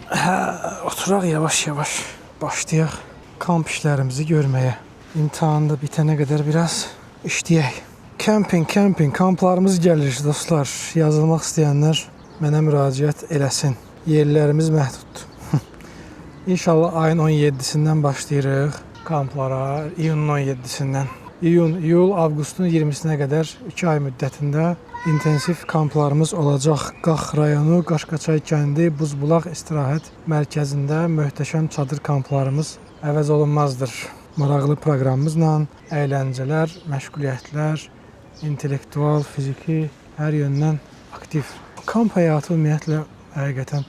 Oturaq yavaş-yavaş başlayaq kamp işlərimizi görməyə. İmtahan da bitənə qədər biraz işləyək. Kemping kamplarımız gəlir dostlar. Yazılmaq istəyənlər mənə müraciət eləsin. Yerlərimiz məhduddur. İnşallah ayın 17-sindən başlayırıq kamplara, iyunun 17-sindən. İyul, avqustun 20-sinə qədər 2 ay müddətində intensiv kamplarımız olacaq. Qax rayonu, Qaşqaçay kəndi, Buzbulaq istirahət mərkəzində möhtəşəm çadır kamplarımız əvəz olunmazdır. Maraqlı proqramımızla əyləncələr, məşğuliyyətlər, intellektual, fiziki, hər yöndən aktiv. Kamp həyatı ümumiyyətlə həqiqətən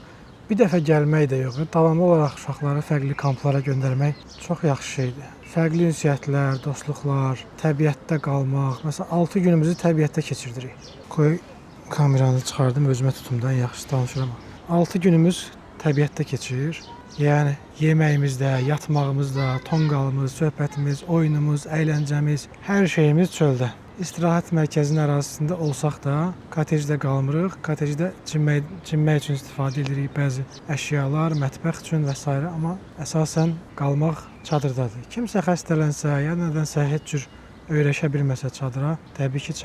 bir dəfə gəlmək də yox, davamlı olaraq uşaqları fərqli kamplara göndərmək çox yaxşı şeydir. Fərqli ünsiyyətlər, dostluqlar, təbiətdə qalmaq. Məsələn, 6 günümüzü təbiətdə keçirdirik. Qoy kameranı çıxardım, özümə tutumdan yaxşı danışıram. 6 günümüz təbiətdə keçir. Yəni yeməyimizdə, yatmağımızda, tonqalımız, söhbətimiz, oyunumuz, əyləncəmiz, hər şeyimiz çöldə. İstirahət mərkəzinin ərazisində olsaq da kotejdə qalmırıq. Kotejdə çimmək üçün istifadə edirik bəzi əşyalar, mətbəx üçün və s. amma əsasən qalmaq çadırdadır. Kimsə xəstələnsə, ya nədənsə heç cür öyrəşə bilməsə çadıra, təbii ki,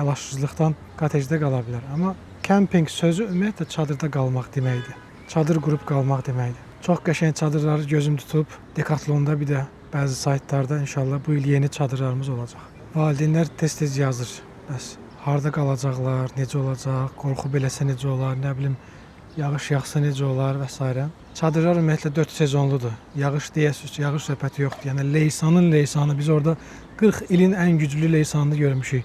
əlacsızlıqdan kotejdə qala bilər. Amma kemping sözü ümumiyyətlə çadırda qalmaq deməkdir. Çadır qurub qalmaq deməkdir. Çox qəşəng çadırları gözüm tutub. Decathlonda bir də bəzi saytlarda inşallah bu il yeni çadırlarımız olacaq. Valideynlər tez-tez yazır. Bəs harda qalacaqlar, necə olacaq, qorxu beləsə necə olar, nə bilim, yağış yağsa necə olar və s. Çadırlar ümumiyyətlə 4 sezonludur. Yağış deyəsiz, yağış söhbəti yoxdur. Yəni leysanın leysanı, biz orada 40 ilin ən güclü leysanını görmüşük.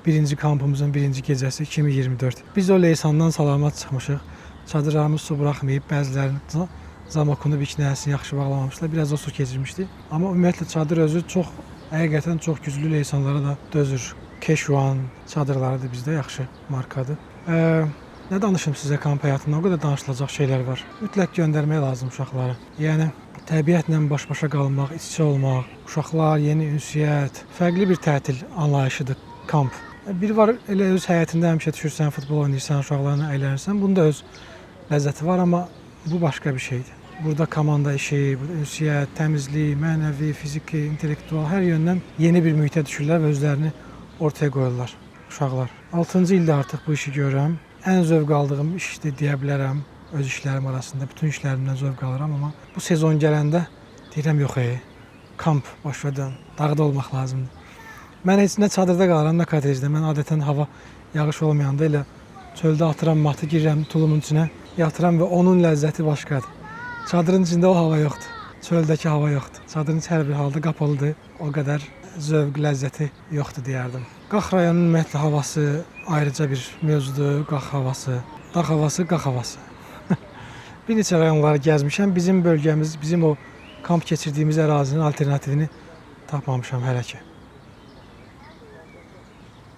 Birinci kampımızın birinci gecəsi 2024. Biz o leysandan salamat çıxmışıq. Çadırlarımız su buraxmayıb, bəzilərinin zamokunu biknəsini yaxşı bağlamamışlar. Biraz da su keçirmişdi. Amma ümumiyyətlə çadır özü həqiqətən çox güclü leysanlara da dözür. Keşvan çadırları da bizdə yaxşı markadır. Nə danışım sizə kamp həyatında? O qədər danışılacaq şeylər var. Mütləq göndərmək lazım uşaqları. Yəni təbiətlə baş-başa qalmaq, iç-içə olmaq, uşaqlar, yeni ünsiyyət, fərqli bir tətil anlayışıdır kamp. Bir var elə öz həyətində həmişə düşürsən, futbol oynayırsan, uşaqlarla əylənirsən. Bunda öz ləzzəti var, amma bu başqa bir şeydir. Burada komanda işi, ünsiyyət, təmizlik, mənəvi, fiziki, intellektual hər yöndən yeni bir mühitə düşürlər və özlərini ortaya qoyurlar uşaqlar. 6-cı ildə artıq bu işi görürəm. Ən zövq aldığım işdir deyə bilərəm. Öz işlərim arasında bütün işlərimdən zövq alıram, amma bu sezon gələndə deyirəm yox, kamp başladan, dağda olmaq lazımdır. Mən heç nə çadırda qalıram, nə kotejdə. Mən adətən hava yağış olmayanda elə çöldə atıram matı, girirəm tulumun içinə, yatıram və onun ləzzəti başqadır. Çadırın içində o hava yoxdur. Çöldəki hava yoxdur. Çadırın hər bir halda qapalıdır. O qədər zövq, ləzzəti yoxdur deyərdim. Qax rayonunun ümumiyyətlə havası ayrıca bir mövzudur. Qax havası, dağ havası, qax havası. Bir neçə rayonları gəzmişəm. Bizim bölgəmiz, bizim o kamp keçirdiyimiz ərazinin alternativini tapmamışam hələ ki.